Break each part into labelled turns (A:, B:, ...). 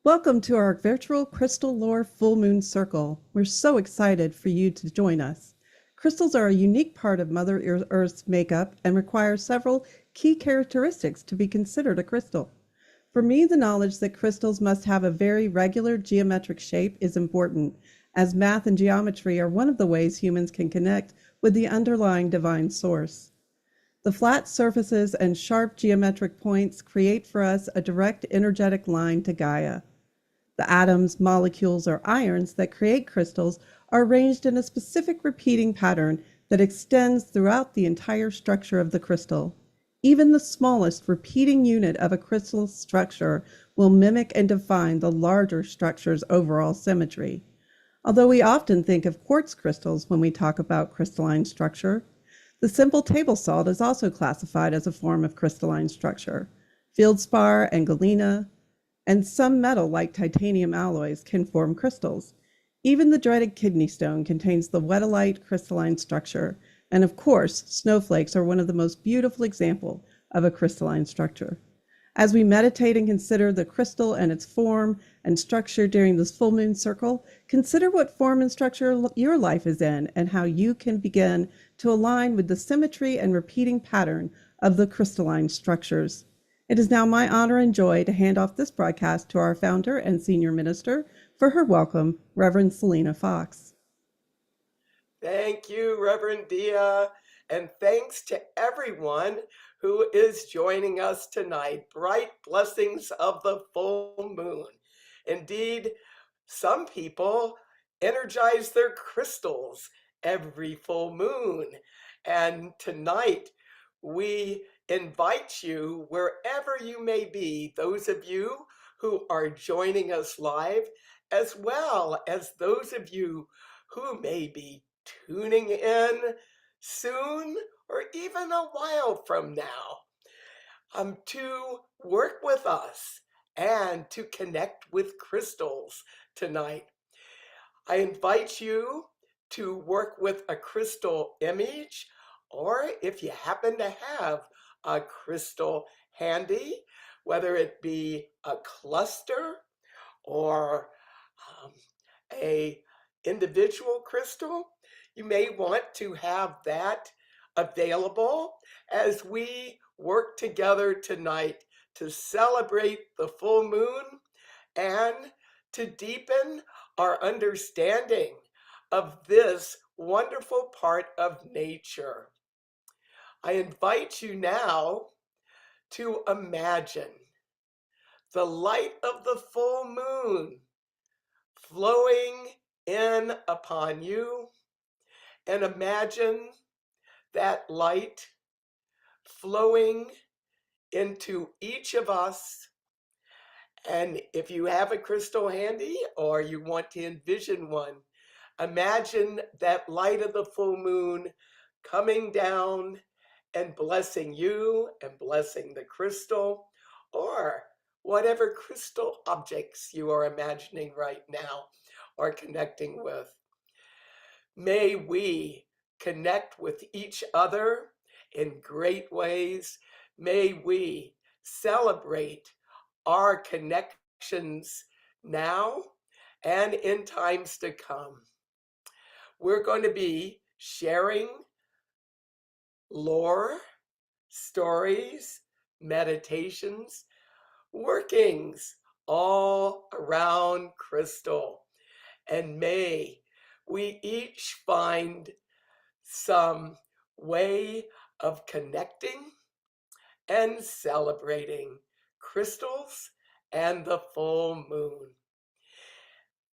A: Welcome to our virtual Crystal Lore Full Moon Circle. We're so excited for you to join us. Crystals are a unique part of Mother Earth's makeup and require several key characteristics to be considered a crystal. For me, the knowledge that crystals must have a very regular geometric shape is important, as math and geometry are one of the ways humans can connect with the underlying divine source. The flat surfaces and sharp geometric points create for us a direct energetic line to Gaia. The atoms, molecules, or ions that create crystals are arranged in a specific repeating pattern that extends throughout the entire structure of the crystal. Even the smallest repeating unit of a crystal structure will mimic and define the larger structure's overall symmetry. Although we often think of quartz crystals when we talk about crystalline structure, the simple table salt is also classified as a form of crystalline structure. Feldspar and galena, and some metal like titanium alloys can form crystals. Even the dreaded kidney stone contains the wetellite crystalline structure, and of course, snowflakes are one of the most beautiful examples of a crystalline structure. As we meditate and consider the crystal and its form and structure during this full moon circle, consider what form and structure your life is in and how you can begin to align with the symmetry and repeating pattern of the crystalline structures. It is now my honor and joy to hand off this broadcast to our founder and senior minister for her welcome, Reverend Selena Fox.
B: Thank you, Reverend Dia, and thanks to everyone who is joining us tonight. Bright blessings of the full moon. Indeed, some people energize their crystals every full moon, and tonight we invite you, wherever you may be, those of you who are joining us live, as well as those of you who may be tuning in soon or even a while from now, to work with us and to connect with crystals tonight. I invite you to work with a crystal image, or if you happen to have a crystal handy, whether it be a cluster or a individual crystal, you may want to have that available as we work together tonight to celebrate the full moon and to deepen our understanding of this wonderful part of nature. I invite you now to imagine the light of the full moon flowing in upon you, and imagine that light flowing into each of us. And if you have a crystal handy or you want to envision one, imagine that light of the full moon coming down and blessing you and blessing the crystal or whatever crystal objects you are imagining right now or connecting with. May we connect with each other in great ways. May we celebrate our connections now and in times to come. We're going to be sharing lore, stories, meditations, workings all around crystal. And may we each find some way of connecting and celebrating crystals and the full moon.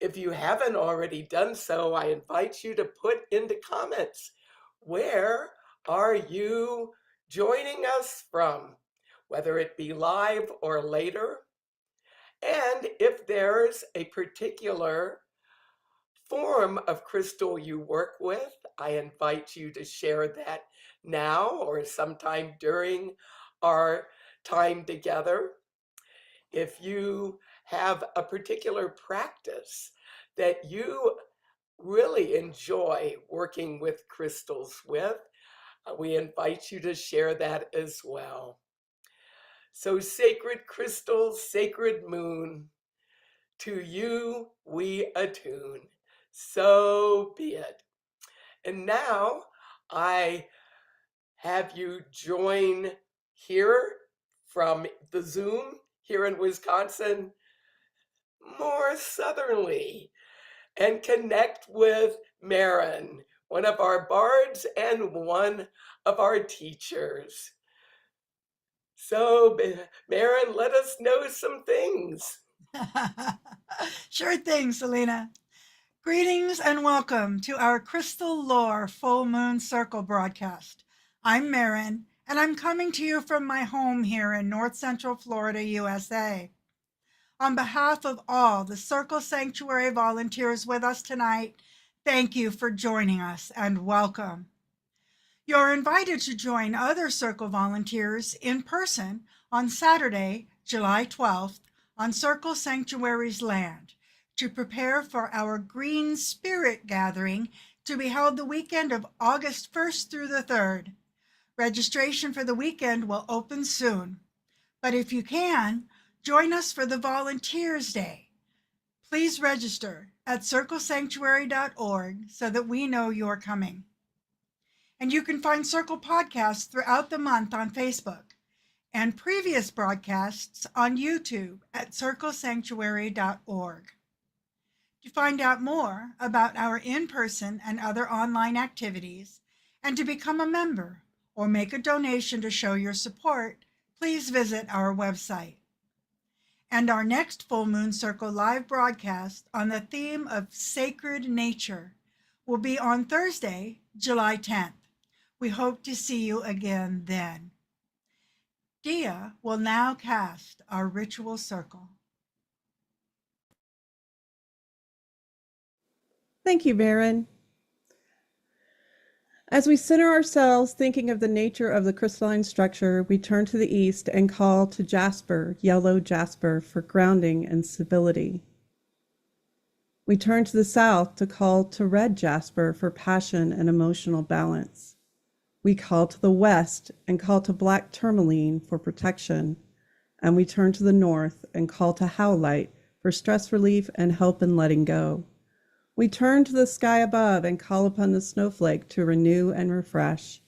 B: If you haven't already done so, I invite you to put into comments, where are you joining us from, whether it be live or later? And if there's a particular form of crystal you work with, I invite you to share that now or sometime during our time together. If you have a particular practice that you really enjoy working with crystals with, we invite you to share that as well. So sacred crystals, sacred moon, To you we attune. So be it. And now I have you join here from the Zoom here in Wisconsin more southerly and connect with Marin, one of our bards and one of our teachers. So, Marin, let us know some things.
C: Sure thing, Selena. Greetings and welcome to our Crystal Lore Full Moon Circle broadcast. I'm Marin, and I'm coming to you from my home here in North Central Florida, USA. On behalf of all the Circle Sanctuary volunteers with us tonight, thank you for joining us and welcome. You're invited to join other Circle volunteers in person on Saturday, July 12th, on Circle Sanctuary's land to prepare for our Green Spirit Gathering to be held the weekend of August 1st through the 3rd. Registration for the weekend will open soon, but if you can, join us for the Volunteers Day. Please register at circlesanctuary.org so that we know you're coming. And you can find Circle podcasts throughout the month on Facebook and previous broadcasts on YouTube at circlesanctuary.org. To find out more about our in-person and other online activities and to become a member or make a donation to show your support, please visit our website. And our next Full Moon Circle live broadcast on the theme of sacred nature will be on Thursday, July 10th. We hope to see you again then. Dia will now cast our ritual circle.
A: Thank you, Marin. As we center ourselves thinking of the nature of the crystalline structure, we turn to the east and call to jasper, yellow jasper, for grounding and stability. We turn to the south to call to red jasper for passion and emotional balance. We call to the west and call to black tourmaline for protection. And we turn to the north and call to howlite for stress relief and help in letting go. We turn to the sky above and call upon the snowflake to renew and refresh.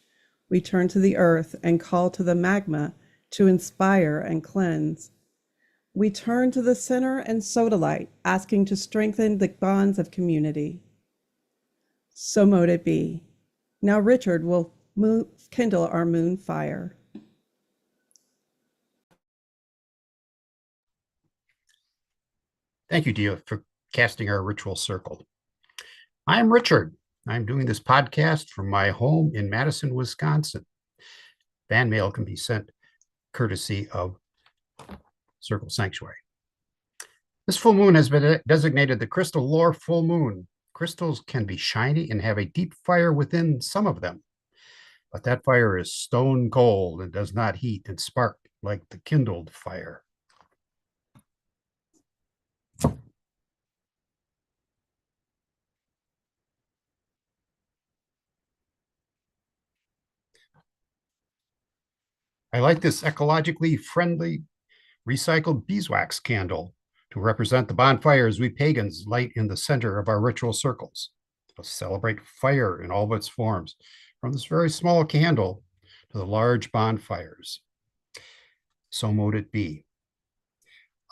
A: We turn to the earth and call to the magma to inspire and cleanse. We turn to the center and sodalite, asking to strengthen the bonds of community. So mote it be. Now Richard will kindle our moon fire.
D: Thank you, Dia, for casting our ritual circle. I'm Richard. I'm doing this podcast from my home in Madison, Wisconsin. Fan mail can be sent courtesy of Circle Sanctuary. This full moon has been designated the Crystal Lore Full Moon. Crystals can be shiny and have a deep fire within some of them, but that fire is stone cold and does not heat and spark like the kindled fire. I like this ecologically friendly recycled beeswax candle to represent the bonfires we pagans light in the center of our ritual circles. To celebrate fire in all of its forms, from this very small candle to the large bonfires. So mote it be.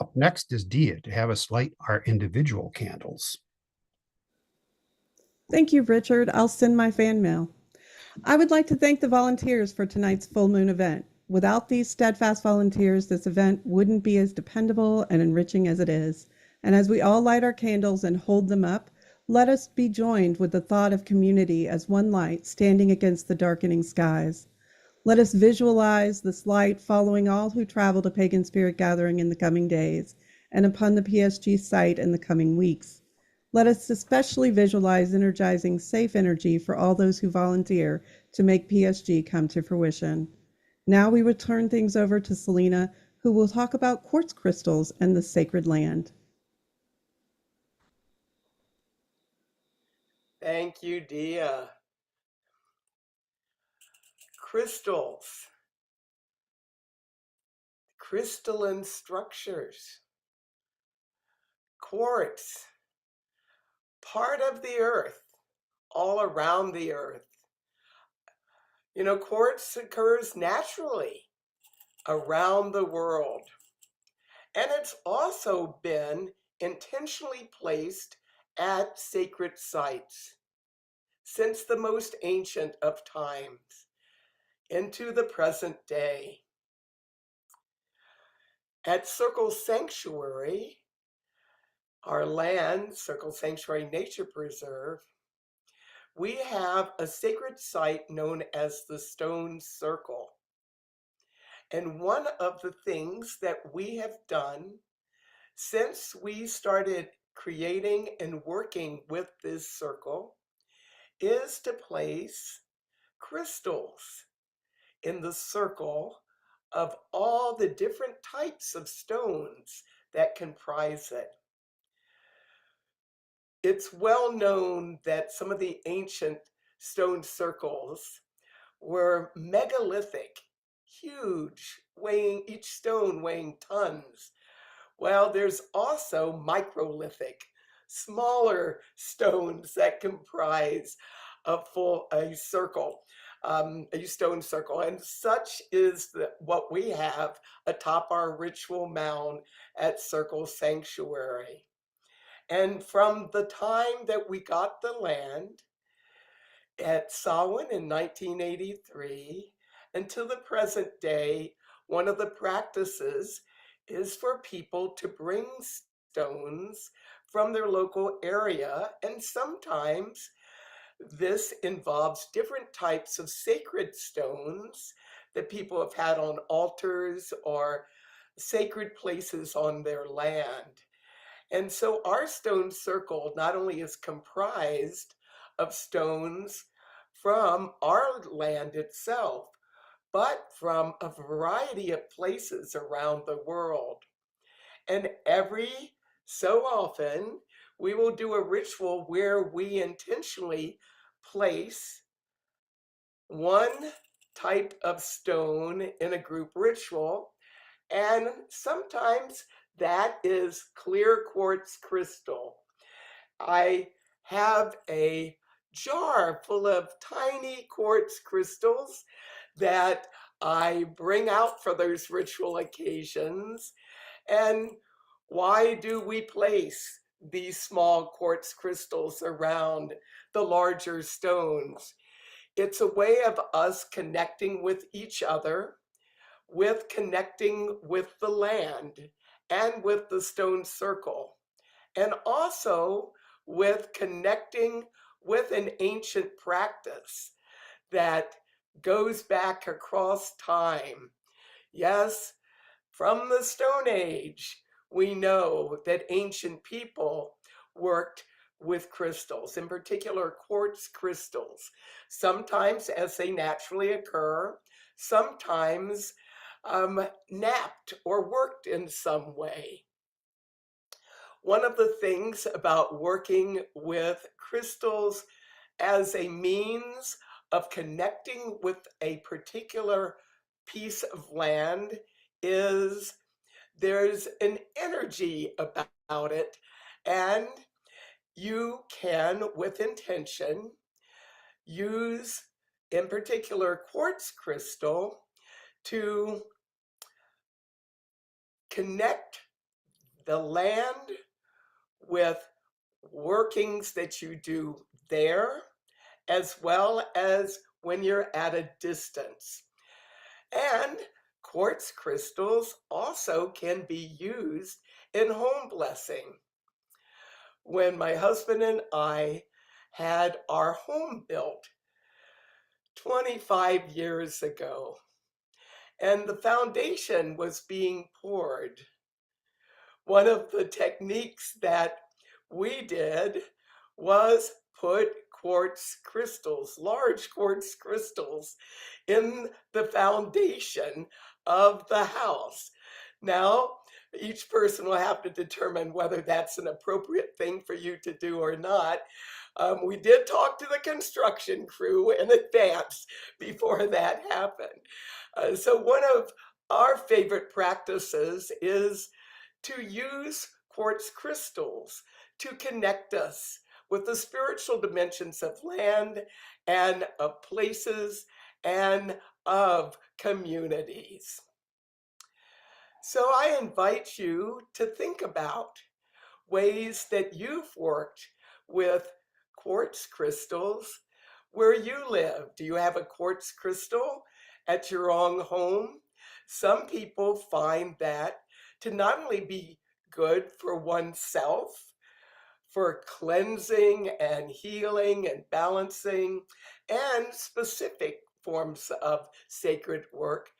D: Up next is Dia to have us light our individual candles.
A: Thank you, Richard. I'll send my fan mail. I would like to thank the volunteers for tonight's full moon event. Without these steadfast volunteers, this event wouldn't be as dependable and enriching as it is. And as we all light our candles and hold them up, let us be joined with the thought of community as one light standing against the darkening skies. Let us visualize this light following all who travel to Pagan Spirit Gathering in the coming days and upon the PSG site in the coming weeks. Let us especially visualize energizing safe energy for all those who volunteer to make PSG come to fruition. Now we will turn things over to Selena, who will talk about quartz crystals and the sacred land.
B: Thank you, Dia. Crystals, crystalline structures. Quartz, part of the earth, all around the earth. You know, quartz occurs naturally around the world. And it's also been intentionally placed at sacred sites since the most ancient of times into the present day. At Circle Sanctuary, our land, Circle Sanctuary Nature Preserve, we have a sacred site known as the Stone Circle. And one of the things that we have done since we started creating and working with this circle is to place crystals in the circle of all the different types of stones that comprise it. It's well known that some of the ancient stone circles were megalithic, huge, each stone weighing tons. Well, there's also microlithic, smaller stones that comprise a circle, a stone circle, and such is what we have atop our ritual mound at Circle Sanctuary. And from the time that we got the land at Samhain in 1983 until the present day, one of the practices is for people to bring stones from their local area, and sometimes this involves different types of sacred stones that people have had on altars or sacred places on their land. And so our stone circle not only is comprised of stones from our land itself, but from a variety of places around the world. And every so often, we will do a ritual where we intentionally place one type of stone in a group ritual, and sometimes that is clear quartz crystal. I have a jar full of tiny quartz crystals that I bring out for those ritual occasions. And why do we place these small quartz crystals around the larger stones? It's a way of us connecting with each other, with connecting with the land and with the stone circle, and also with connecting with an ancient practice that goes back across time. Yes, from the Stone Age, we know that ancient people worked with crystals, in particular quartz crystals, sometimes as they naturally occur, sometimes napped or worked in some way. One of the things about working with crystals as a means of connecting with a particular piece of land is there's an energy about it, and you can, with intention, use, in particular, quartz crystal to connect the land with workings that you do there, as well as when you're at a distance. And quartz crystals also can be used in home blessing. When my husband and I had our home built 25 years ago, and the foundation was being poured, one of the techniques that we did was put quartz crystals, large quartz crystals, in the foundation of the house. Now, each person will have to determine whether that's an appropriate thing for you to do or not. We did talk to the construction crew in advance before that happened. So one of our favorite practices is to use quartz crystals to connect us with the spiritual dimensions of land and of places and of communities. So I invite you to think about ways that you've worked with quartz crystals where you live. Do you have a quartz crystal at your own home? Some people find that to not only be good for oneself, for cleansing and healing and balancing and specific forms of sacred work,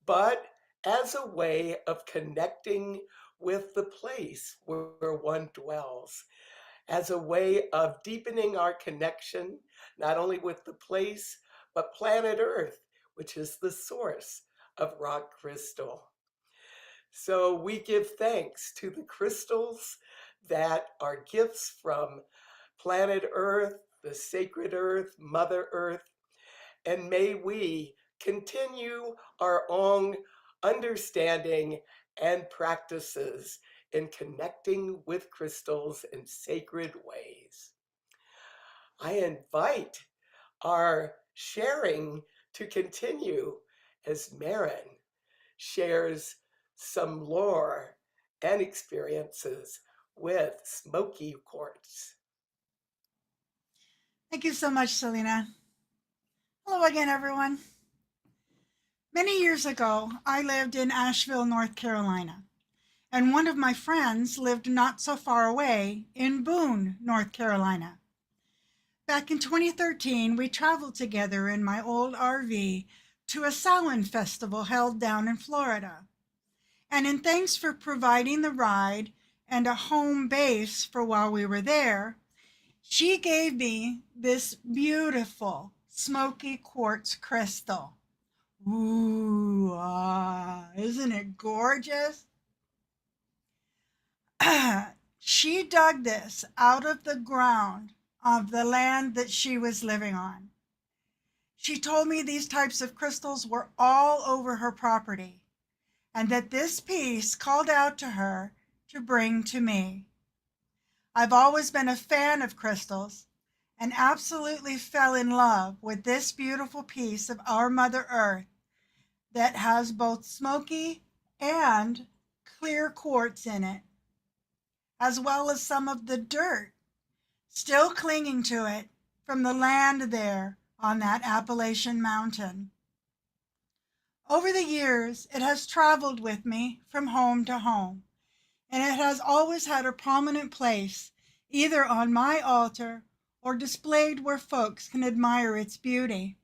B: but as a way of connecting with the place where one dwells, as a way of deepening our connection, not only with the place, but planet Earth, which is the source of rock crystal. So we give thanks to the crystals that are gifts from planet Earth, the sacred Earth, Mother Earth, and may we continue our own understanding and practices in connecting with crystals in sacred ways. I invite our sharing to continue as Marin shares some lore and experiences with smoky quartz.
C: Thank you so much, Selena. Hello again, everyone. Many years ago, I lived in Asheville, North Carolina, and one of my friends lived not so far away in Boone, North Carolina. Back in 2013, we traveled together in my old RV to a Samhain festival held down in Florida. And in thanks for providing the ride and a home base for while we were there, she gave me this beautiful smoky quartz crystal. Ooh, isn't it gorgeous? She dug this out of the ground of the land that she was living on. She told me these types of crystals were all over her property and that this piece called out to her to bring to me. I've always been a fan of crystals and absolutely fell in love with this beautiful piece of our Mother Earth that has both smoky and clear quartz in it, as well as some of the dirt still clinging to it from the land there on that Appalachian mountain. Over the years, it has traveled with me from home to home, and it has always had a prominent place, either on my altar or displayed where folks can admire its beauty.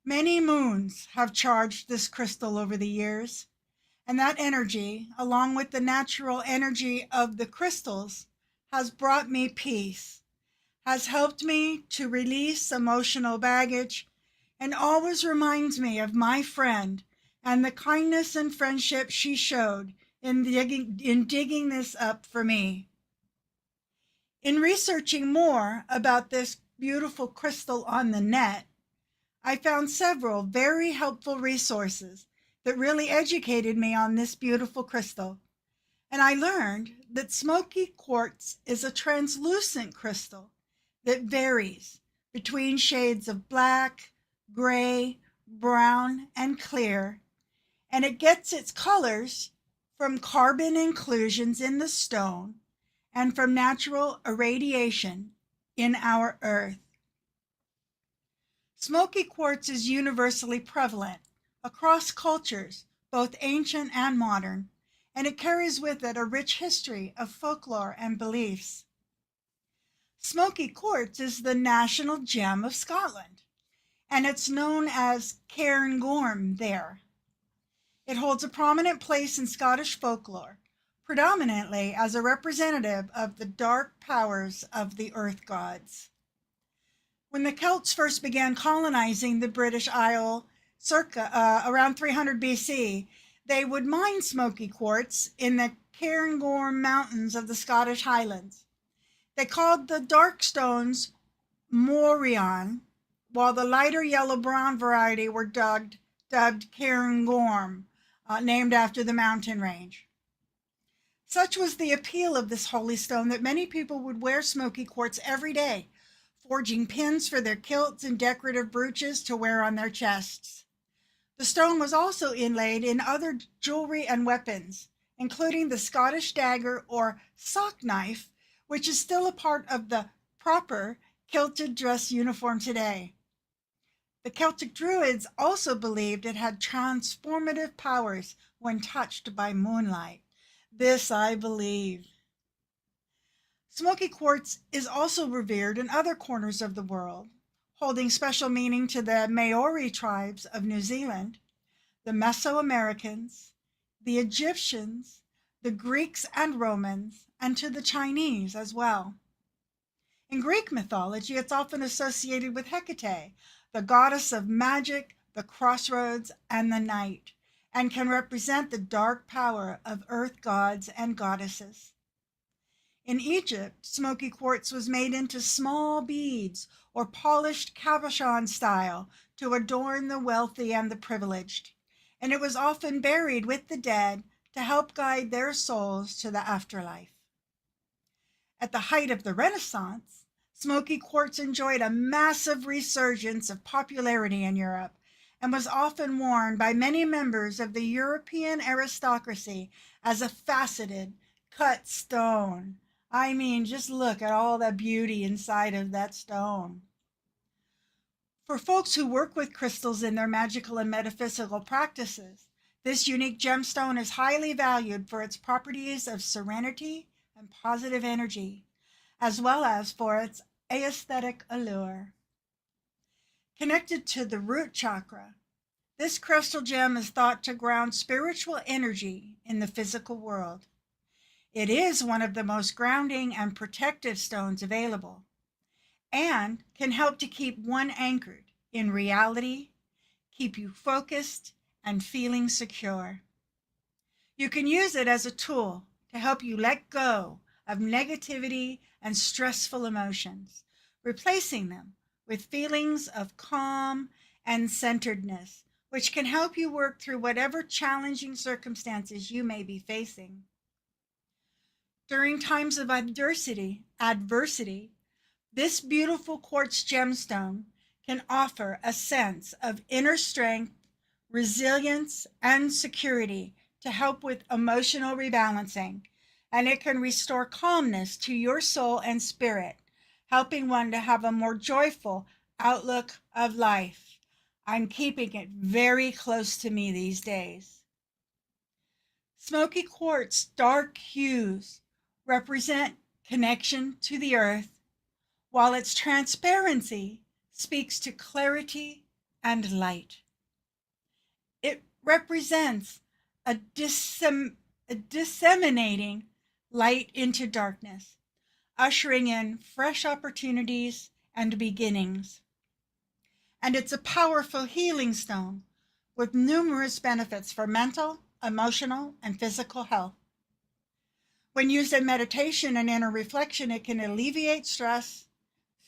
C: Many moons have charged this crystal over the years, and that energy, along with the natural energy of the crystals, has brought me peace, has helped me to release emotional baggage, and always reminds me of my friend and the kindness and friendship she showed in digging this up for me. In researching more about this beautiful crystal on the net, I found several very helpful resources that really educated me on this beautiful crystal. And I learned that smoky quartz is a translucent crystal that varies between shades of black, gray, brown, and clear, and it gets its colors from carbon inclusions in the stone and from natural irradiation in our earth. Smoky quartz is universally prevalent across cultures, both ancient and modern, and it carries with it a rich history of folklore and beliefs. Smoky quartz is the national gem of Scotland, and it's known as Cairngorm there. It holds a prominent place in Scottish folklore, predominantly as a representative of the dark powers of the earth gods. When the Celts first began colonizing the British Isle circa around 300 BC, they would mine smoky quartz in the Cairngorm Mountains of the Scottish Highlands. They called the dark stones morion, while the lighter yellow-brown variety were dubbed Cairngorm, named after the mountain range. Such was the appeal of this holy stone that many people would wear smoky quartz every day, forging pins for their kilts and decorative brooches to wear on their chests. The stone was also inlaid in other jewelry and weapons, including the Scottish dagger or sock knife, which is still a part of the proper kilted dress uniform today. The Celtic Druids also believed it had transformative powers when touched by moonlight. This I believe. Smoky quartz is also revered in other corners of the world, holding special meaning to the Maori tribes of New Zealand, the Mesoamericans, the Egyptians, the Greeks and Romans, and to the Chinese as well. In Greek mythology, it's often associated with Hecate, the goddess of magic, the crossroads, and the night, and can represent the dark power of earth gods and goddesses. In Egypt, smoky quartz was made into small beads or polished cabochon style to adorn the wealthy and the privileged, and it was often buried with the dead to help guide their souls to the afterlife. At the height of the Renaissance, smoky quartz enjoyed a massive resurgence of popularity in Europe and was often worn by many members of the European aristocracy as a faceted, cut stone. I mean, just look at all the beauty inside of that stone. For folks who work with crystals in their magical and metaphysical practices, this unique gemstone is highly valued for its properties of serenity and positive energy, as well as for its aesthetic allure. Connected to the root chakra, this crystal gem is thought to ground spiritual energy in the physical world. It is one of the most grounding and protective stones available, and can help to keep one anchored in reality, keep you focused and feeling secure. You can use it as a tool to help you let go of negativity and stressful emotions, replacing them with feelings of calm and centeredness, which can help you work through whatever challenging circumstances you may be facing. During times of adversity, this beautiful quartz gemstone can offer a sense of inner strength, resilience, and security to help with emotional rebalancing, and it can restore calmness to your soul and spirit, helping one to have a more joyful outlook of life. I'm keeping it very close to me these days. Smoky quartz dark hues represent connection to the earth, while its transparency speaks to clarity and light. It represents a disseminating light into darkness, ushering in fresh opportunities and beginnings. And it's a powerful healing stone with numerous benefits for mental, emotional, and physical health. When used in meditation and inner reflection, it can alleviate stress,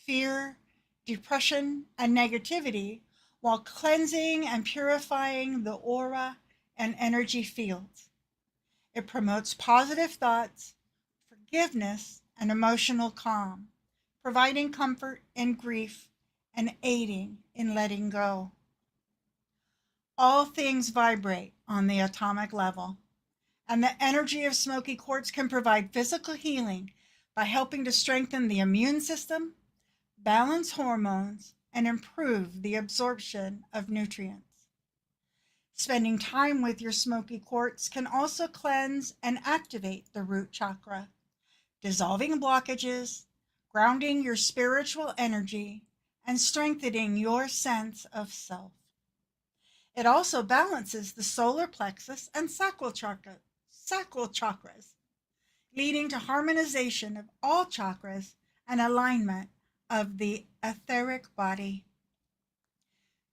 C: fear, depression, and negativity while cleansing and purifying the aura and energy fields. It promotes positive thoughts, forgiveness, and emotional calm, providing comfort in grief and aiding in letting go. All things vibrate on the atomic level, and the energy of smoky quartz can provide physical healing by helping to strengthen the immune system, balance hormones, and improve the absorption of nutrients. Spending time with your smoky quartz can also cleanse and activate the root chakra, dissolving blockages, grounding your spiritual energy, and strengthening your sense of self. It also balances the solar plexus and sacral chakras, leading to harmonization of all chakras and alignment of the etheric body.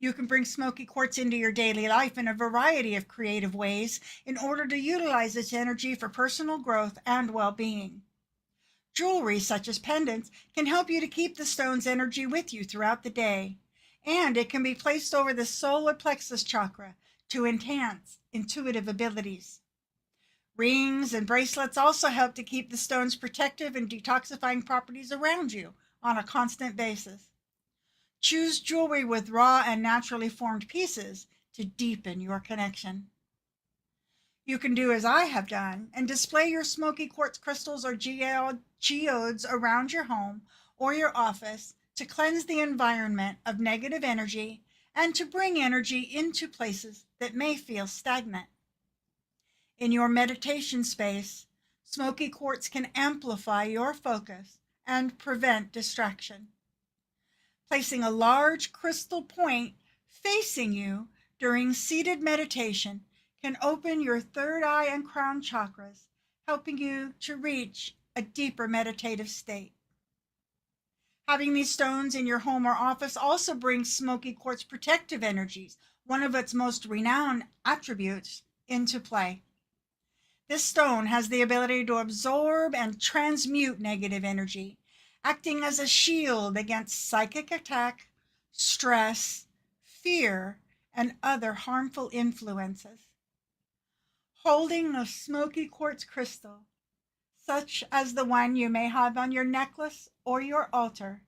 C: You can bring smoky quartz into your daily life in a variety of creative ways in order to utilize its energy for personal growth and well-being. Jewelry, such as pendants, can help you to keep the stone's energy with you throughout the day, and it can be placed over the solar plexus chakra to enhance intuitive abilities. Rings and bracelets also help to keep the stone's protective and detoxifying properties around you on a constant basis. Choose jewelry with raw and naturally formed pieces to deepen your connection. You can do as I have done and display your smoky quartz crystals or geodes around your home or your office to cleanse the environment of negative energy and to bring energy into places that may feel stagnant. In your meditation space, smoky quartz can amplify your focus and prevent distraction. Placing a large crystal point facing you during seated meditation can open your third eye and crown chakras, helping you to reach a deeper meditative state. Having these stones in your home or office also brings smoky quartz protective energies, one of its most renowned attributes, into play. This stone has the ability to absorb and transmute negative energy, acting as a shield against psychic attack, stress, fear, and other harmful influences. Holding a smoky quartz crystal, such as the one you may have on your necklace or your altar,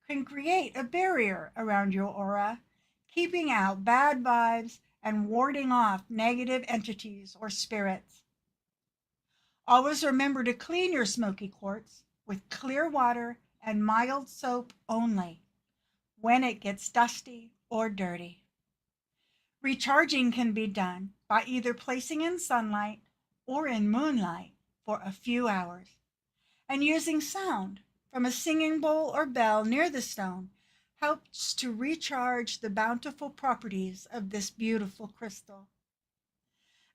C: can create a barrier around your aura, keeping out bad vibes and warding off negative entities or spirits. Always remember to clean your smoky quartz with clear water and mild soap only when it gets dusty or dirty. Recharging can be done by either placing in sunlight or in moonlight for a few hours, and using sound from a singing bowl or bell near the stone helps to recharge the bountiful properties of this beautiful crystal.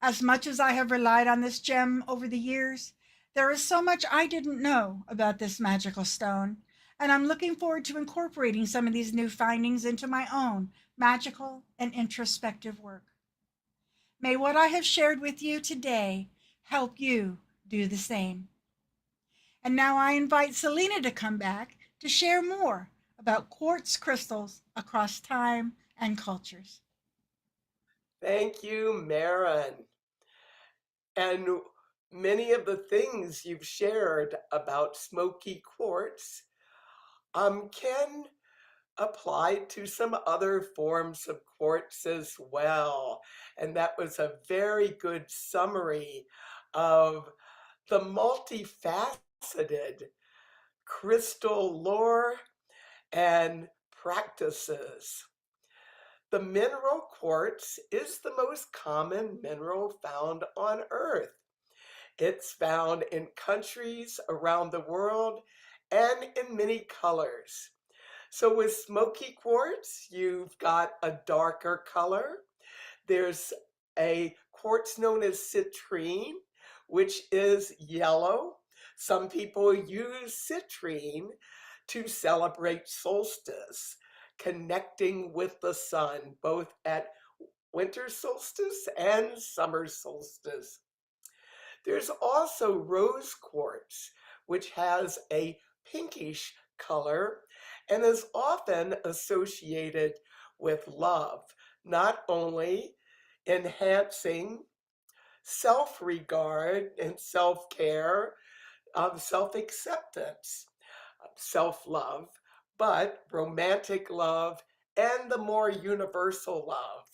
C: As much as I have relied on this gem over the years, there is so much I didn't know about this magical stone, and I'm looking forward to incorporating some of these new findings into my own magical and introspective work. May what I have shared with you today help you do the same. And now I invite Selena to come back to share more about quartz crystals across time and cultures.
B: Thank you, Maren. And many of the things you've shared about smoky quartz can apply to some other forms of quartz as well. And that was a very good summary of the multifaceted crystal lore and practices. The mineral quartz is the most common mineral found on Earth. It's found in countries around the world and in many colors. So with smoky quartz, you've got a darker color. There's a quartz known as citrine, which is yellow. Some people use citrine to celebrate solstice, connecting with the sun, both at winter solstice and summer solstice. There's also rose quartz, which has a pinkish color and is often associated with love, not only enhancing self-regard and self-care, self-acceptance, self-love, but romantic love and the more universal love.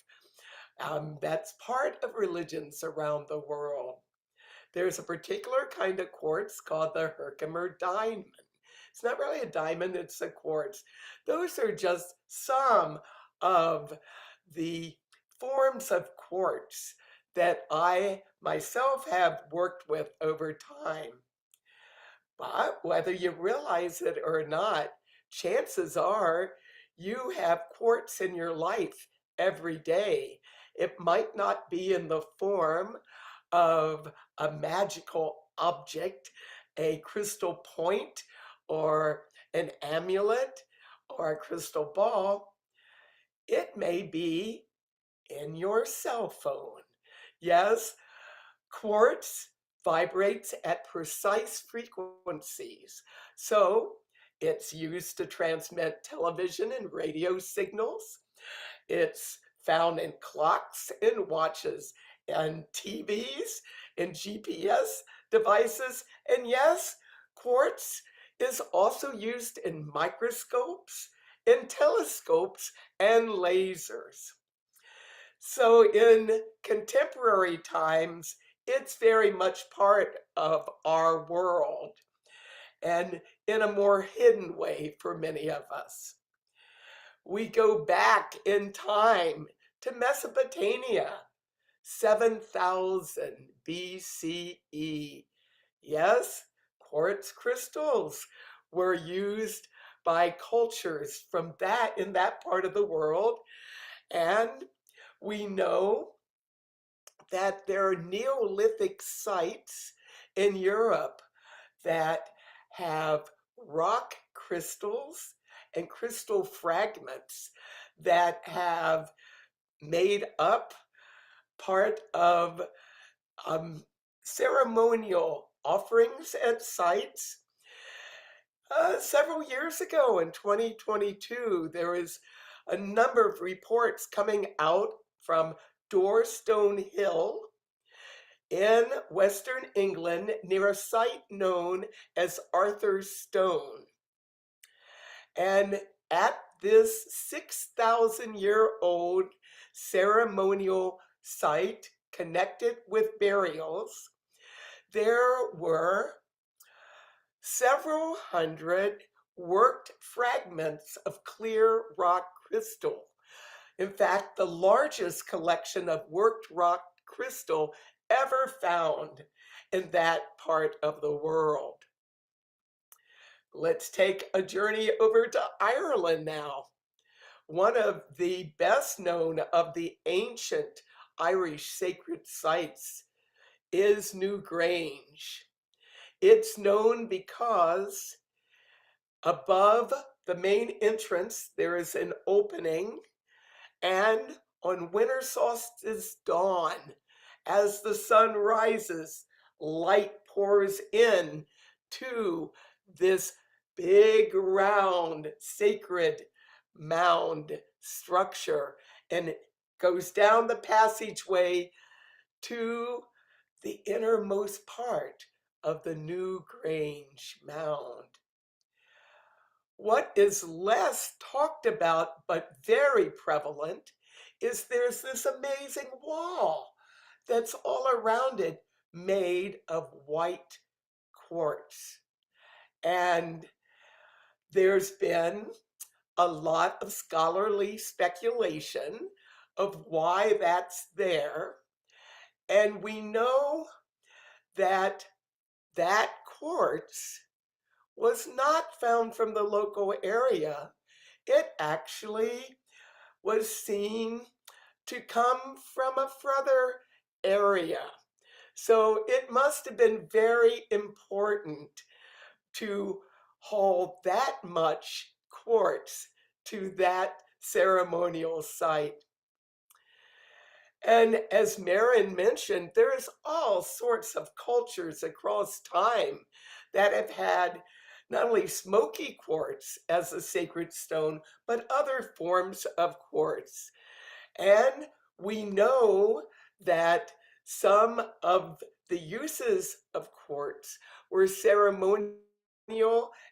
B: That's part of religions around the world. There's a particular kind of quartz called the Herkimer diamond. It's not really a diamond, it's a quartz. Those are just some of the forms of quartz that I myself have worked with over time. But whether you realize it or not, chances are you have quartz in your life every day. It might not be in the form of a magical object, a crystal point, or an amulet, or a crystal ball. It may be in your cell phone. Yes, quartz vibrates at precise frequencies. So it's used to transmit television and radio signals. It's found in clocks and watches and TVs in GPS devices. And yes, quartz is also used in microscopes, in telescopes, and lasers. So in contemporary times, it's very much part of our world, and in a more hidden way for many of us. We go back in time to Mesopotamia, 7000 BCE. Yes, quartz crystals were used by cultures from in that part of the world, and we know that there are Neolithic sites in Europe that have rock crystals and crystal fragments that have made up part of ceremonial offerings at sites. Several years ago in 2022, there was a number of reports coming out from Dorstone Hill in Western England near a site known as Arthur's Stone. And at this 6,000-year-old ceremonial site connected with burials, there were several hundred worked fragments of clear rock crystal. In fact, the largest collection of worked rock crystal ever found in that part of the world. Let's take a journey over to Ireland now. One of the best known of the ancient Irish sacred sites is Newgrange. It's known because above the main entrance there is an opening, and on winter solstice dawn, as the sun rises, light pours in to this big round sacred mound structure, and it goes down the passageway to the innermost part of the Newgrange mound. What is less talked about but very prevalent is there's this amazing wall that's all around it made of white quartz. And there's been a lot of scholarly speculation of why that's there. And we know that that quartz was not found from the local area. It actually was seen to come from a further area. So it must have been very important to haul that much quartz to that ceremonial site. And as Marin mentioned, there's all sorts of cultures across time that have had not only smoky quartz as a sacred stone, but other forms of quartz. And we know that some of the uses of quartz were ceremonial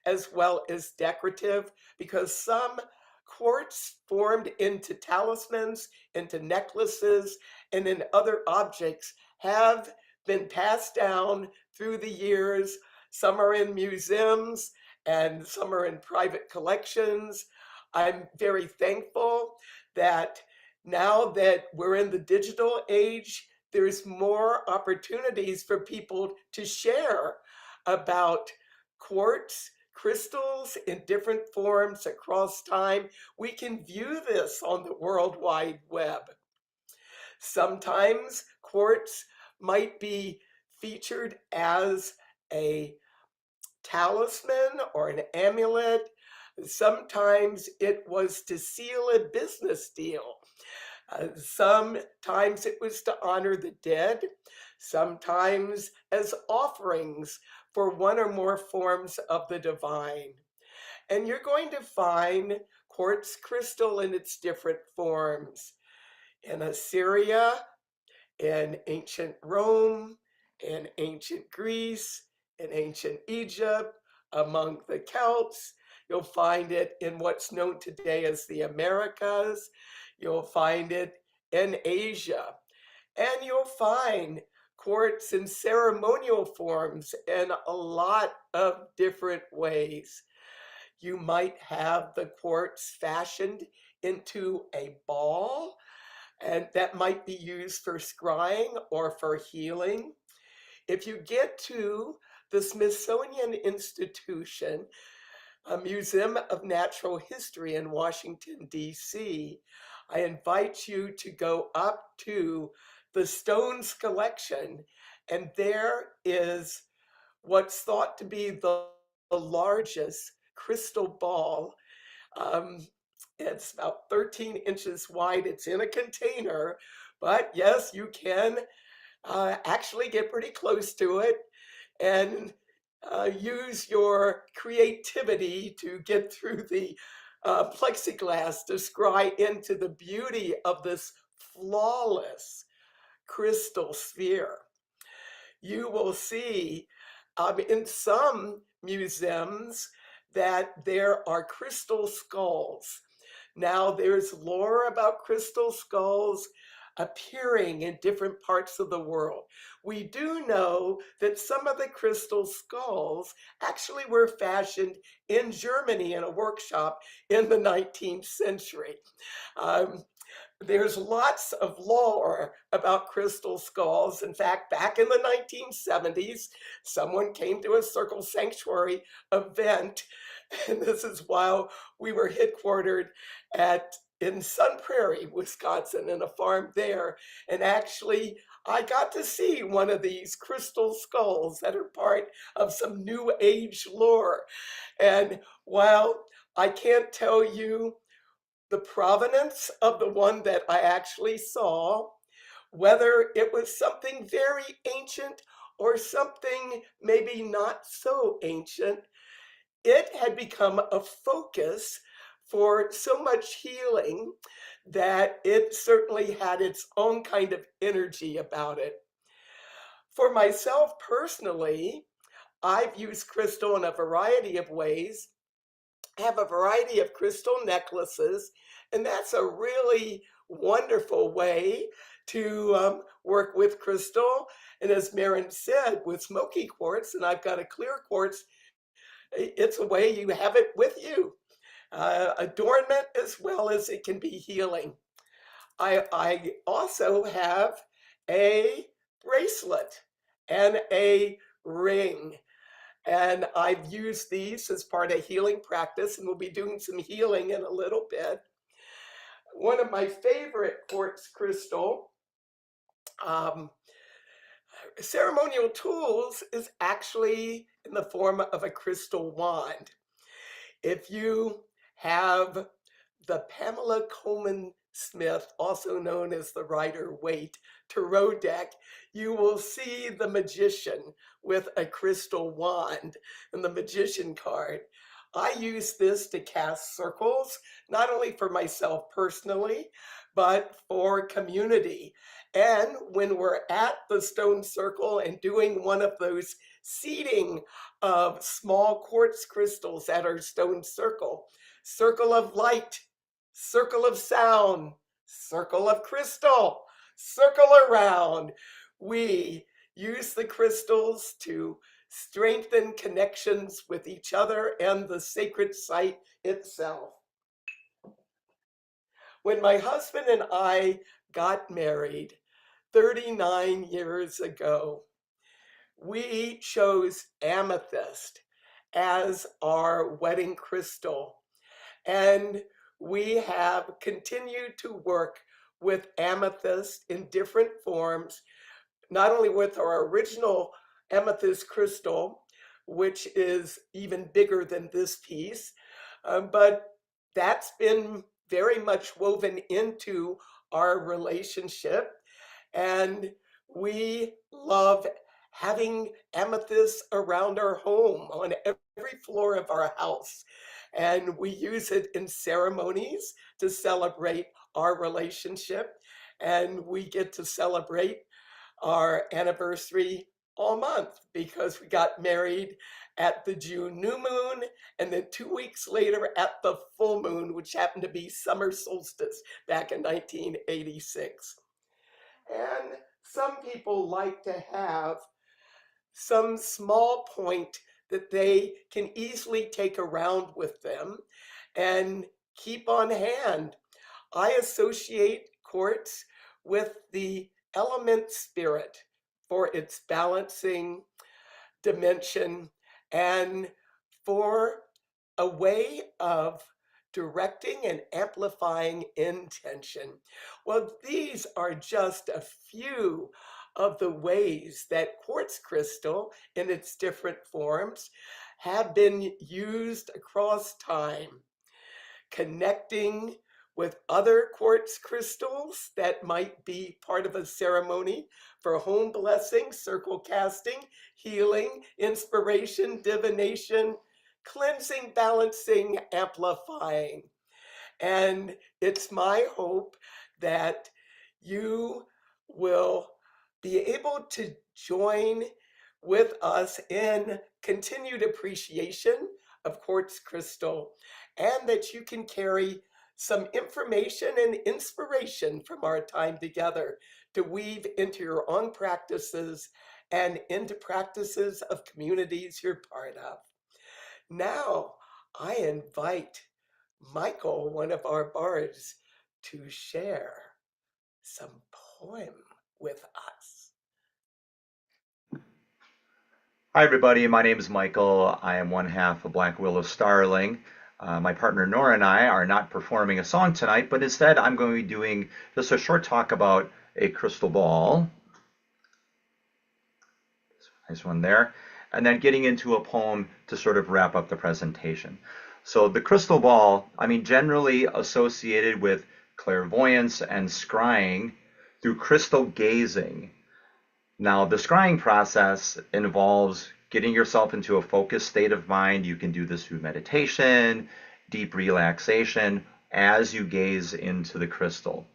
B: as well as decorative, because some quartz formed into talismans, into necklaces, and in other objects have been passed down through the years. Some are in museums and some are in private collections. I'm very thankful that now that we're in the digital age, there's more opportunities for people to share about quartz crystals in different forms across time. We can view this on the World Wide Web. Sometimes quartz might be featured as a talisman or an amulet. Sometimes it was to seal a business deal. Sometimes it was to honor the dead. Sometimes as offerings for one or more forms of the divine. And you're going to find quartz crystal in its different forms in Assyria, in ancient Rome, in ancient Greece, in ancient Egypt, among the Celts. You'll find it in what's known today as the Americas. You'll find it in Asia. And you'll find quartz in ceremonial forms in a lot of different ways. You might have the quartz fashioned into a ball, and that might be used for scrying or for healing. If you get to the Smithsonian Institution, a Museum of Natural History in Washington, D.C., I invite you to go up to the Stones collection, and there is what's thought to be the largest crystal ball. It's about 13 inches wide. It's in a container, but yes, you can actually get pretty close to it and use your creativity to get through the plexiglass to scry into the beauty of this flawless crystal sphere. You will see in some museums that there are crystal skulls. Now, there's lore about crystal skulls appearing in different parts of the world. We do know that some of the crystal skulls actually were fashioned in Germany in a workshop in the 19th century. There's lots of lore about crystal skulls. In fact, back in the 1970s, someone came to a Circle Sanctuary event, and this is while we were headquartered in Sun Prairie, Wisconsin, in a farm there. And actually, I got to see one of these crystal skulls that are part of some New Age lore. And while I can't tell you the provenance of the one that I actually saw, whether it was something very ancient or something maybe not so ancient, it had become a focus for so much healing that it certainly had its own kind of energy about it. For myself personally, I've used crystal in a variety of ways. I have a variety of crystal necklaces, and that's a really wonderful way to work with crystal. And as Maren said, with smoky quartz, and I've got a clear quartz, it's a way you have it with you. Adornment as well as it can be healing. I also have a bracelet and a ring. And I've used these as part of healing practice, and we'll be doing some healing in a little bit. One of my favorite quartz crystal ceremonial tools is actually in the form of a crystal wand. If you have the Pamela Coleman Smith, also known as the Rider-Waite tarot deck, you will see the magician with a crystal wand and the magician card. I use this to cast circles, not only for myself personally, but for community. And when we're at the stone circle and doing one of those seeding of small quartz crystals at our stone circle, circle of light, circle of sound, circle of crystal, circle around, we use the crystals to strengthen connections with each other and the sacred site itself. When my husband and I got married 39 years ago, we chose amethyst as our wedding crystal. And we have continued to work with amethyst in different forms, not only with our original amethyst crystal, which is even bigger than this piece, but that's been very much woven into our relationship. And we love having amethyst around our home on every floor of our house. And we use it in ceremonies to celebrate our relationship. And we get to celebrate our anniversary all month because we got married at the June new moon and then 2 weeks later at the full moon, which happened to be summer solstice back in 1986. And some people like to have some small point that they can easily take around with them and keep on hand. I associate quartz with the element spirit for its balancing dimension and for a way of directing and amplifying intention. Well, these are just a few of the ways that quartz crystal in its different forms have been used across time, connecting with other quartz crystals that might be part of a ceremony for home blessing, circle casting, healing, inspiration, divination, cleansing, balancing, amplifying. And it's my hope that you will be able to join with us in continued appreciation of quartz crystal, and that you can carry some information and inspiration from our time together to weave into your own practices and into practices of communities you're part of. Now, I invite Michael, one of our bards, to share some poem with us.
E: Hi, everybody. My name is Michael. I am one half of Black Willow Starling. My partner Nora and I are not performing a song tonight, but instead I'm going to be doing just a short talk about a crystal ball. Nice one there. And then getting into a poem to sort of wrap up the presentation. So the crystal ball, generally associated with clairvoyance and scrying through crystal gazing. Now, the scrying process involves getting yourself into a focused state of mind. You can do this through meditation, deep relaxation, as you gaze into the crystal.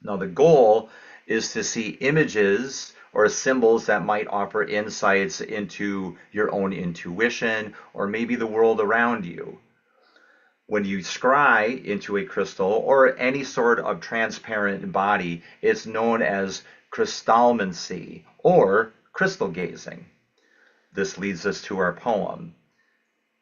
E: Now, the goal is to see images or symbols that might offer insights into your own intuition or maybe the world around you. When you scry into a crystal or any sort of transparent body, it's known as crystalmancy or crystal gazing. This leads us to our poem.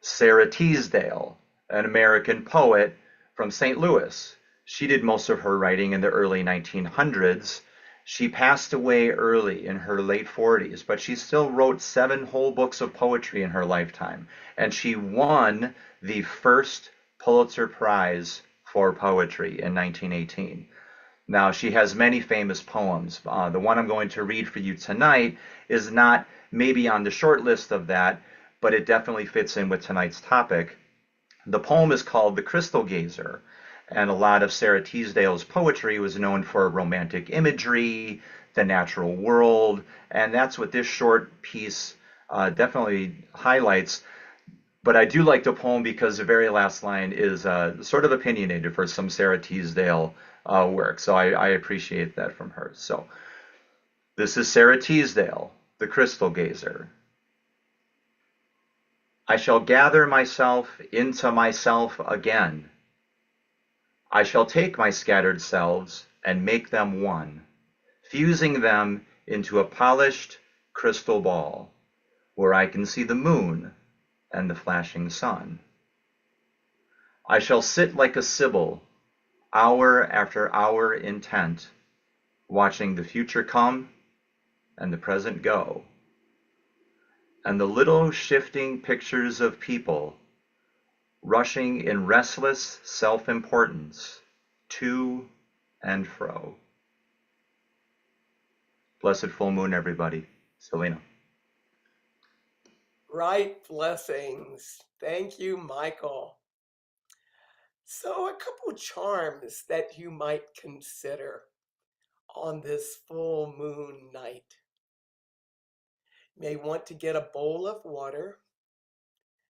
E: Sarah Teasdale, an American poet from St. Louis. She did most of her writing in the early 1900s. She passed away early in her late 40s, but she still wrote 7 whole books of poetry in her lifetime. And she won the first Pulitzer Prize for poetry in 1918. Now, she has many famous poems. The one I'm going to read for you tonight is not maybe on the short list of that, but it definitely fits in with tonight's topic. The poem is called The Crystal Gazer, and a lot of Sarah Teasdale's poetry was known for romantic imagery, the natural world, and that's what this short piece definitely highlights. But I do like the poem because the very last line is sort of opinionated for some Sarah Teasdale work. So I appreciate that from her. So this is Sarah Teasdale, The Crystal Gazer. I shall gather myself into myself again. I shall take my scattered selves and make them one, fusing them into a polished crystal ball where I can see the moon and the flashing sun. I shall sit like a sibyl, hour after hour intent, watching the future come and the present go, and the little shifting pictures of people rushing in restless self-importance to and fro. Blessed full moon, everybody. Selena.
B: Right blessings. Thank you, Michael. So a couple charms that you might consider on this full moon night. You may want to get a bowl of water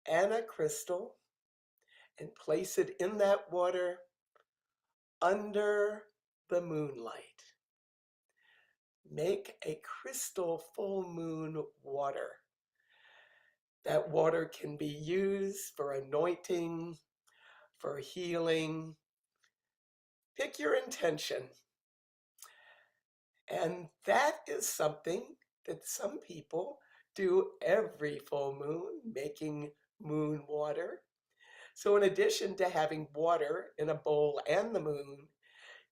B: and a crystal and place it in that water under the moonlight. make a crystal full moon water. That water can be used for anointing, for healing. Pick your intention. And that is something that some people do every full moon, making moon water. So in addition to having water in a bowl and the moon,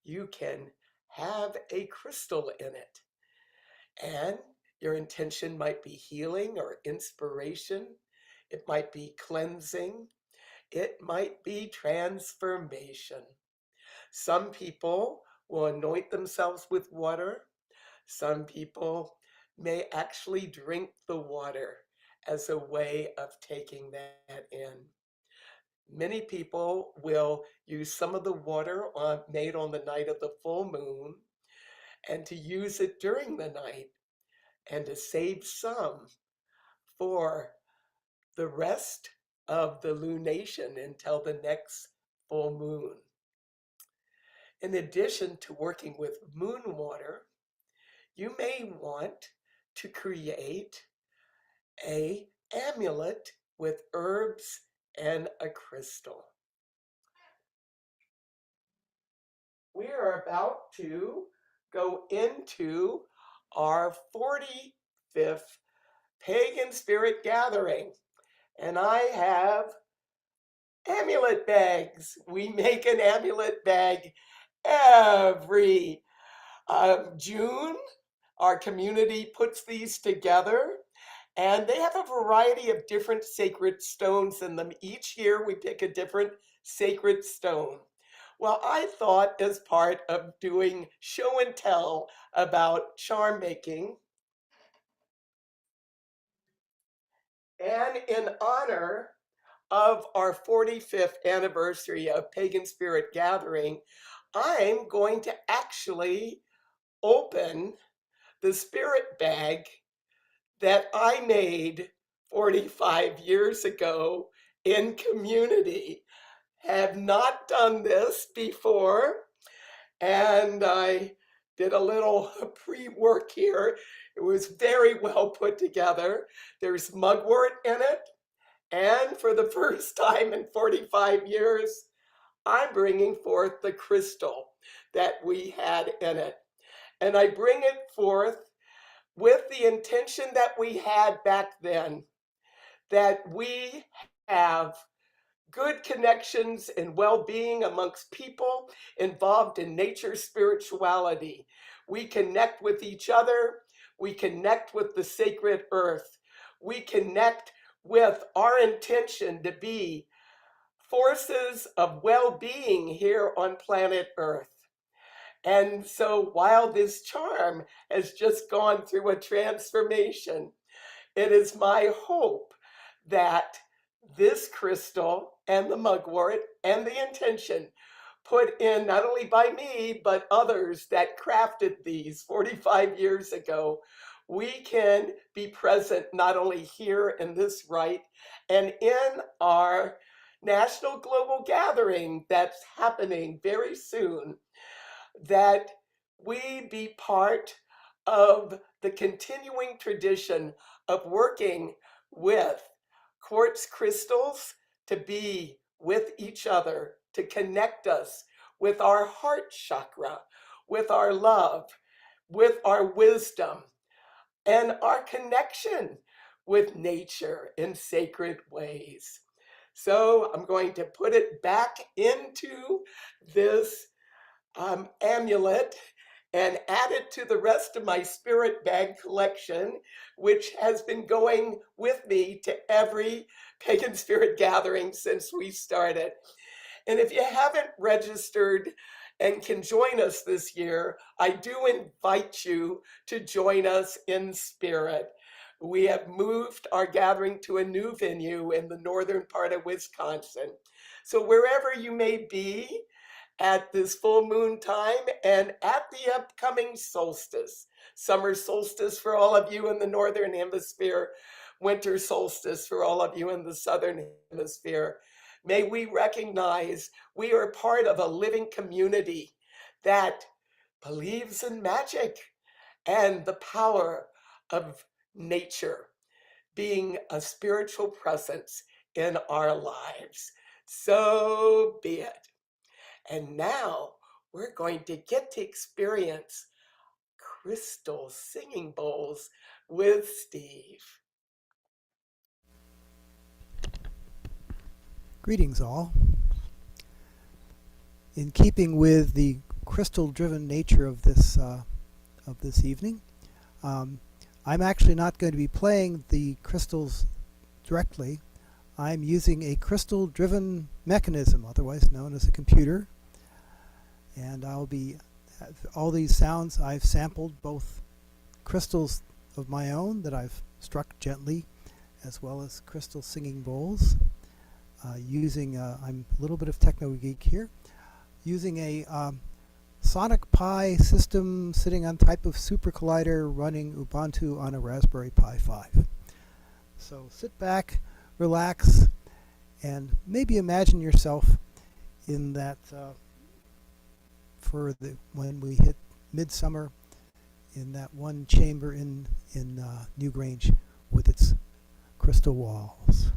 B: you can have a crystal in it. And your intention might be healing or inspiration. It might be cleansing. It might be transformation. Some people will anoint themselves with water. Some people may actually drink the water as a way of taking that in. Many people will use some of the water made on the night of the full moon and to use it during the night and to save some for the rest of the lunation until the next full moon. In addition to working with moon water, you may want to create an amulet with herbs and a crystal. We are about to go into our 45th Pagan Spirit Gathering, and I have amulet bags. We make an amulet bag every June. Our community puts these together, and they have a variety of different sacred stones in them. Each year we pick a different sacred stone. Well, I thought as part of doing show and tell about charm making, and in honor of our 45th anniversary of Pagan Spirit Gathering, I'm going to actually open the spirit bag that I made 45 years ago in community. Have not done this before, and I did a little pre-work here. It was very well put together. There's mugwort in it, and for the first time in 45 years, I'm bringing forth the crystal that we had in it. And I bring it forth with the intention that we had back then, that we have good connections and well-being amongst people involved in nature spirituality. We connect with each other. We connect with the sacred earth. We connect with our intention to be forces of well-being here on planet Earth. And so while this charm has just gone through a transformation, it is my hope that this crystal and the mugwort and the intention put in not only by me, but others that crafted these 45 years ago, we can be present not only here in this rite and in our national global gathering that's happening very soon, that we be part of the continuing tradition of working with quartz crystals to be with each other, to connect us with our heart chakra, with our love, with our wisdom, and our connection with nature in sacred ways. So I'm going to put it back into this amulet and add it to the rest of my spirit bag collection, which has been going with me to every Pagan Spirit Gathering since we started. And if you haven't registered and can join us this year, I do invite you to join us in spirit. We have moved our gathering to a new venue in the northern part of Wisconsin. So wherever you may be at this full moon time and at the upcoming solstice, summer solstice for all of you in the northern hemisphere, winter solstice for all of you in the southern hemisphere, may we recognize we are part of a living community that believes in magic and the power of nature being a spiritual presence in our lives. So be it. And now we're going to get to experience crystal singing bowls with Steve.
F: Greetings all. In keeping with the crystal-driven nature of this evening, I'm actually not going to be playing the crystals directly. I'm using a crystal-driven mechanism, otherwise known as a computer, and all these sounds I've sampled both crystals of my own that I've struck gently, as well as crystal singing bowls. Using I'm a little bit of techno geek here, using a Sonic Pi system sitting on type of super collider running Ubuntu on a Raspberry Pi 5. So sit back, relax, and maybe imagine yourself in that when we hit midsummer, in that one chamber in Newgrange with its crystal walls.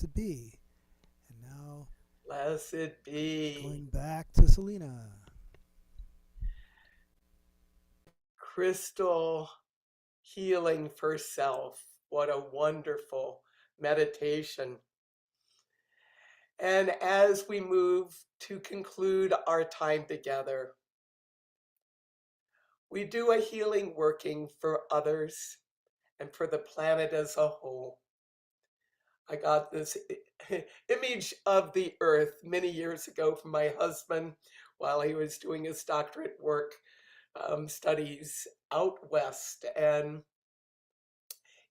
F: Blessed be. And now,
B: Blessed be.
F: going back to Selena.
B: Crystal healing for self. What a wonderful meditation. And as we move to conclude our time together, we do a healing working for others and for the planet as a whole. I got this image of the earth many years ago from my husband while he was doing his doctorate work studies out west. And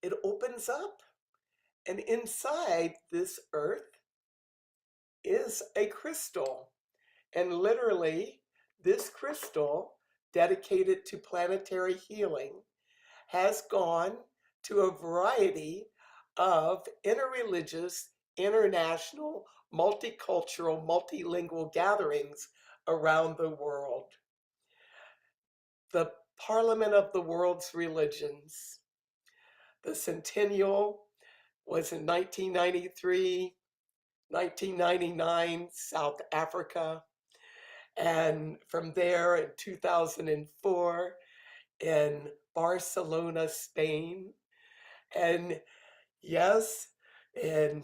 B: it opens up. And inside this earth is a crystal. And literally, this crystal, dedicated to planetary healing, has gone to a variety of interreligious, international, multicultural, multilingual gatherings around the world. The Parliament of the World's Religions. The centennial was in 1993, 1999, South Africa. And from there in 2004 in Barcelona, Spain. And yes, and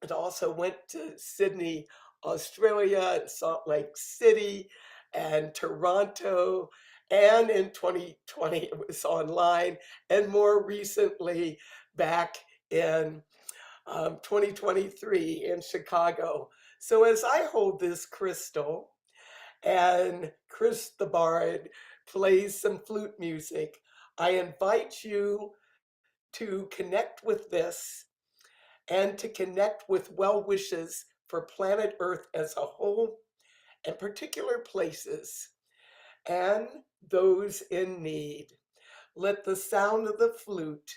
B: it also went to Sydney, Australia, and Salt Lake City, and Toronto. And in 2020, it was online. And more recently, back in 2023 in Chicago. So as I hold this crystal and Chris the Bard plays some flute music, I invite you to connect with this and to connect with well wishes for planet Earth as a whole and particular places and those in need. Let the sound of the flute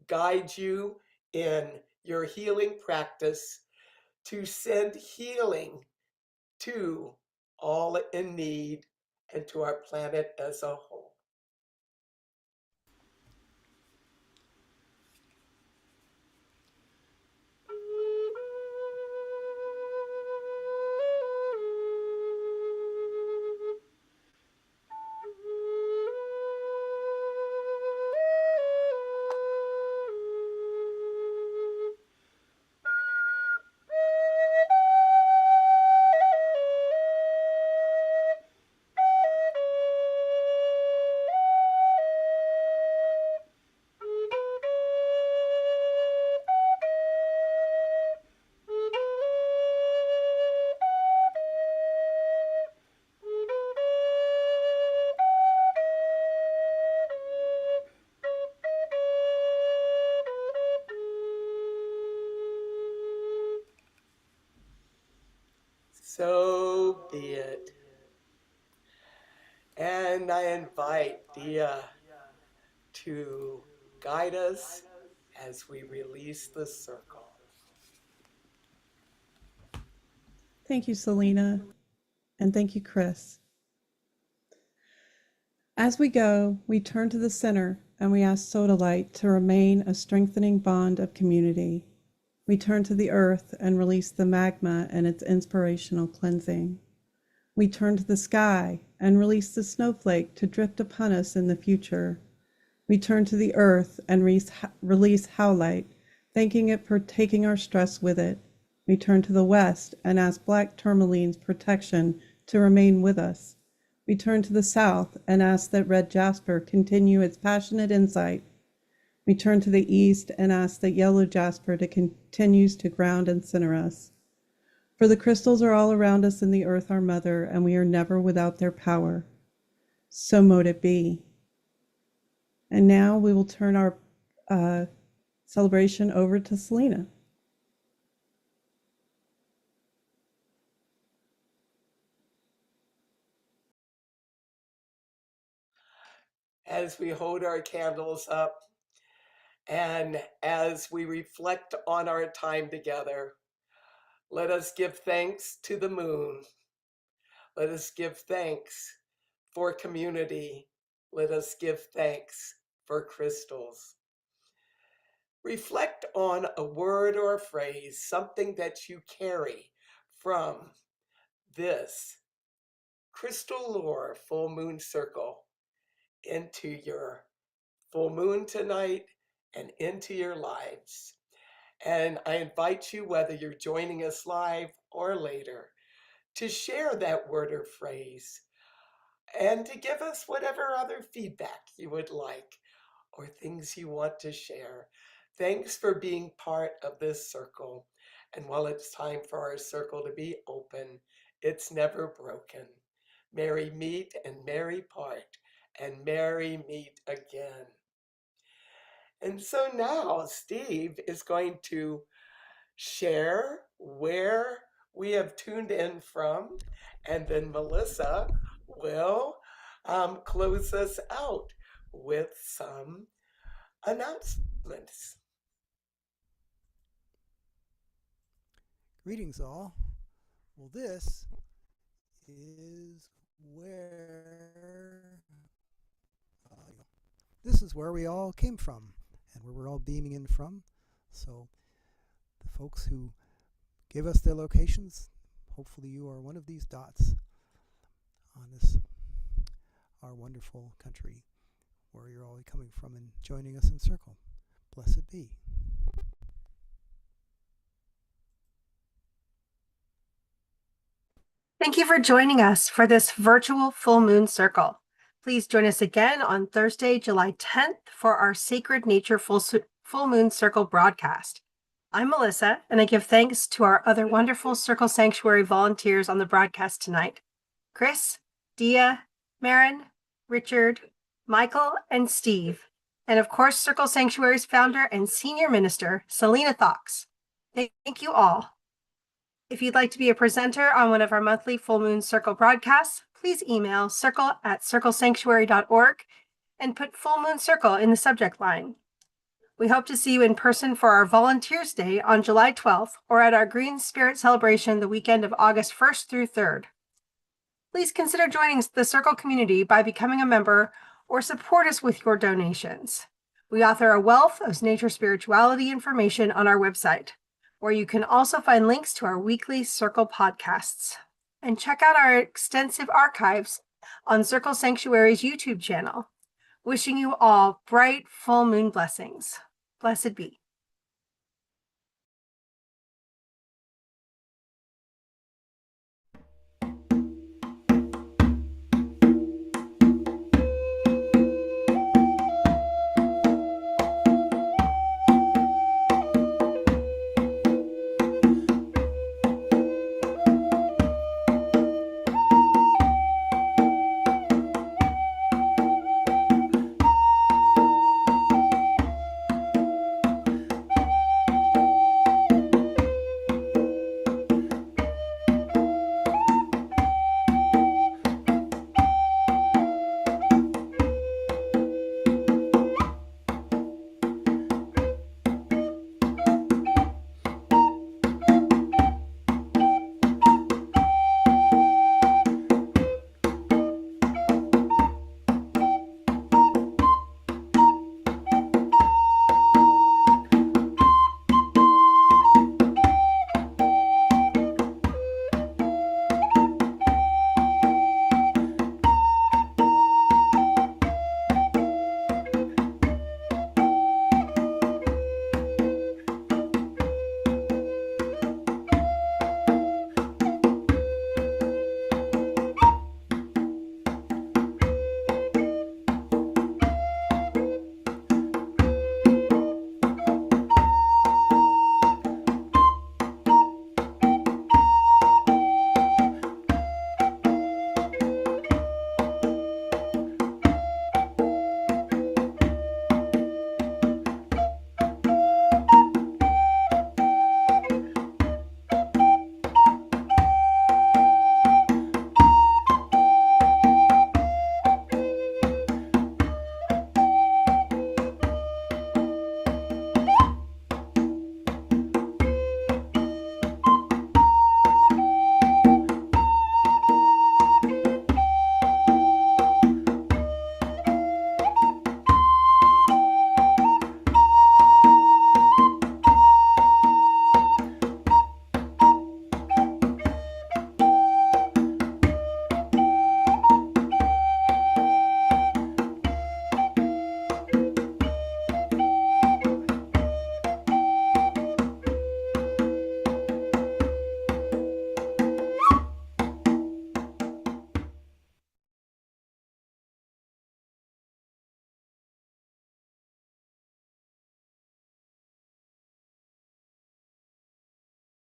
B: guide you in your healing practice to send healing to all in need and to our planet as a whole. So be it. And I invite Dia to guide us as we release the circle.
A: Thank you, Selena, and thank you, Chris. As we go, we turn to the center and we ask Sodalite to remain a strengthening bond of community. We turn to the earth and release the magma and its inspirational cleansing. We turn to the sky and release the snowflake to drift upon us in the future. We turn to the earth and release howlite, thanking it for taking our stress with it. We turn to the west and ask black tourmaline's protection to remain with us. We turn to the south and ask that red jasper continue its passionate insight. We turn to the east and ask that yellow jasper to continues to ground and center us. For the crystals are all around us in the earth, our mother, and we are never without their power. So mote it be. And now we will turn our celebration over to Selena.
B: As we hold our candles up and as we reflect on our time together, let us give thanks to the moon. Let us give thanks for community. Let us give thanks for crystals. reflect on a word or a phrase, something that you carry from this crystal lore full moon circle into your full moon tonight and into your lives. And I invite you, whether you're joining us live or later, to share that word or phrase and to give us whatever other feedback you would like or things you want to share. Thanks for being part of this circle. And while it's time for our circle to be open, it's never broken. Merry meet and merry part, and merry meet again. And so now Steve is going to share where we have tuned in from, and then Melissa will close us out with some announcements.
F: Greetings, all. Well, this is where we all came from, and where we're all beaming in from. So, the folks who give us their locations, hopefully you are one of these dots on this our wonderful country, where you're all coming from and joining us in circle. Blessed be.
G: Thank you for joining us for this virtual full moon circle. Please join us again on Thursday, July 10th for our Sacred Nature full moon circle broadcast. I'm Melissa, and I give thanks to our other wonderful Circle Sanctuary volunteers on the broadcast tonight: Chris, Dia, Marin, Richard, Michael, and Steve. And of course, Circle Sanctuary's founder and senior minister, Selena Fox. Thank you all. If you'd like to be a presenter on one of our monthly Full Moon Circle broadcasts, please email circle@circlesanctuary.org and put Full Moon Circle in the subject line. We hope to see you in person for our Volunteers Day on July 12th or at our Green Spirit celebration the weekend of August 1st through 3rd. Please consider joining the Circle community by becoming a member or support us with your donations. We author a wealth of nature spirituality information on our website, where you can also find links to our weekly Circle podcasts. And check out our extensive archives on Circle Sanctuary's YouTube channel. Wishing you all bright full moon blessings. Blessed be.